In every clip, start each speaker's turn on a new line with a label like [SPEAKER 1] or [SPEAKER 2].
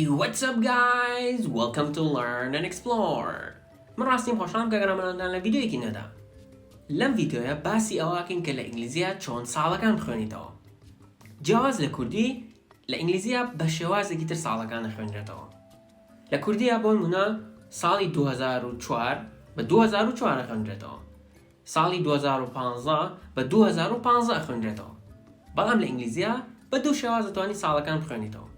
[SPEAKER 1] Hey, what's up guys? Welcome to Learn and Explore. من راستیم خوشحالم که گرامانتان لویدیویکی ندا. لم ویدیویا باسی اواکن که لإنجليزية چون ساڵەکان بخوێنیتەوە. جیاواز لە کوردی لە ئینگلیزیە بە شێوازێکی تر ساڵەکان دەخوێنرێتەوە. لە کوردیە بۆ نمونە ساڵی 2004 بە 2004 خوێنرێتەوە. ساڵی 2015 بە 2015 خوێنرێتەوە. بەڵام لە ئینگلیزیە بە دوو شێواز دەتوانی ساڵەکان بخوێنیتەوە.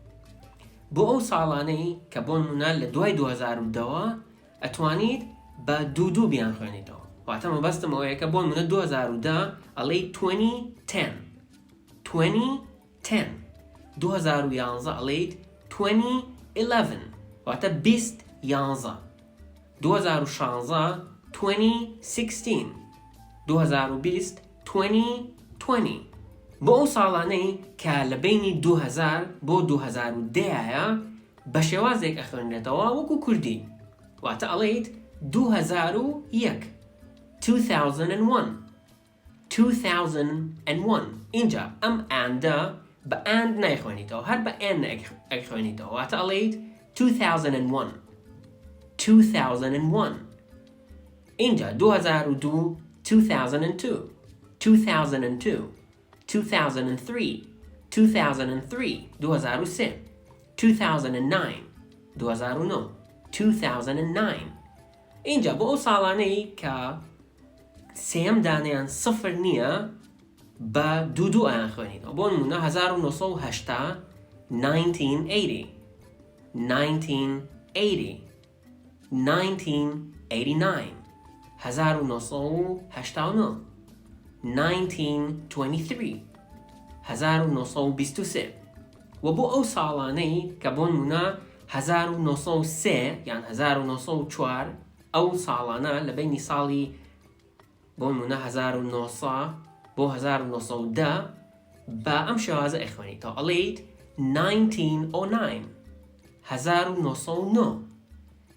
[SPEAKER 1] بۆ ئەو ساڵانەی کە بۆ نمونە لە دوای 2010 ئەتوانیت بە دوو بیان خوێنیتەوە. واتە مەبەستم ئەوەیە کە بۆ نمونە 2010 ئەڵێی 2010 2011 ئەڵێیت 2011 واتە 2011 2016 2016 2020 2020 بۆ ئەو ساڵانەی کە لە بینی 2000 بۆ 2010 بە شێوازێک ئەخوێنرێتەوە وەکو کوردی واتە ئەڵێیت 2001 2001 اینجا ئەم ئاندە بە ئاند نایخوێنیتەوە هەر بە ئێن ئەخوێنیتەوە واتە ئەڵێیت 2001 اینجا 2002 2002 2003 2003 2009 اینجا بۆ ئەو ساڵانەی کە سێم دانیان سفر نییە بە دوو ئایان خوێنیتەوە بۆ نمونە 1980 1980 1989 1989 1923 1923 و بۆ ئەو ساڵانەی کە بۆ نمونە 1903 یان 1904 ئەو ساڵانە لە بینی ساڵی بۆ نمونە 1900 بۆ 1910 بە ئەم شێوازە ئەخوێنیتەوە ئەڵێیت 1909 1909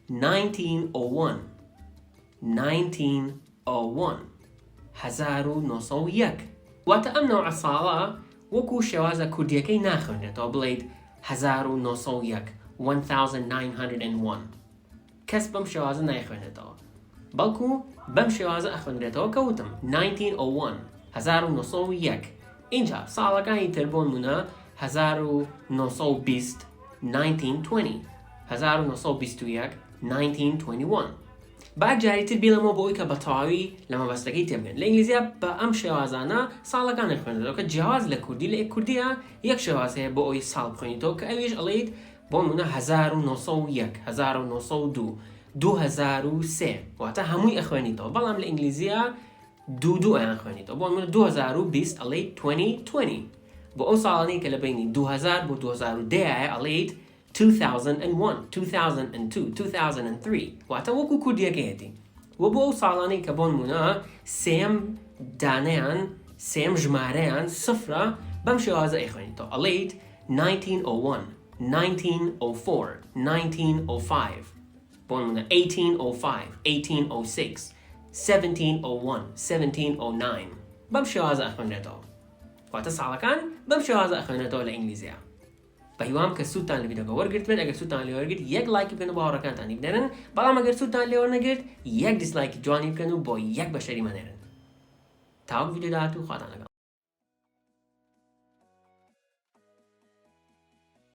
[SPEAKER 1] 1901 1901 1901 واتە ئەم نەوعە ساڵە وەکو شێوازە کوردیەکەی ناخوێنرێتەوە بڵێیت 1901 1901 کەس بەم شێوازە نایخوێنێتەوە بەڵکو بەم شێوازە ئەخوێنرێتەوە کەوتم 1901 اینجا ساڵەکانی تر بۆ نمونە 1920 1920 1921 1921 با جاریتر بیلەمەوە بۆ ئەوی کە بە تەواوی لە مەبەستەکەی تێبگەن لە ئینگلیزیە بە ئەم شێوازانە ساڵەکان دەخوێنێتەوە کە جیاواز لە کوردی لە کوردیە یەک شێواز هەیە بۆ ئەوی ساڵ بخوێنیتەوە کە ئەویش ئەڵێیت بۆ نمونە 1901 1902 2003 واتە هەمووی ئەخوێنیتەوە بەڵام لە ئینگلیزیە دوو ئایان خوێنیتەوە بۆ نمونە 2020 ئەڵێیت 2020 بۆ ئەو ساڵانەی کە لە بینی 2000 بۆ 2010 ئەڵێیت 2001 2002 2003 واتە وەکو کوردیەکەیەتی و بۆ ئەو ساڵانەی کە بۆ نمونە سێم دانەیان سێم ژمارەیان سفرە بەم شێوازە ئەخوێنیتەوە ئەڵێیت 1901 1904 1905 بۆ نمونە 1805 1806 1701 1709 بەم شێوازە ئەخوێنرێتەوە واتە ساڵەکان بەم شێوازە ئەخوێنرێتەوە لە ئینگلیزیە بە هیوام کە سوودتان لە ڤیدیۆکە وەرگرت بێت ئەگەر سوودتان لێ وەرگرت یەک لایکی بکەن و باوەڕەکانتانی بدەرن بەڵام ئەگەر سوودتان لێ وەرنەگرت یەک دیسلایکی جوانی بکەن و بۆ یەک بەشەری مەنێرن تاوەک ڤیدیۆ داهاتوو خواتان لەگەڵ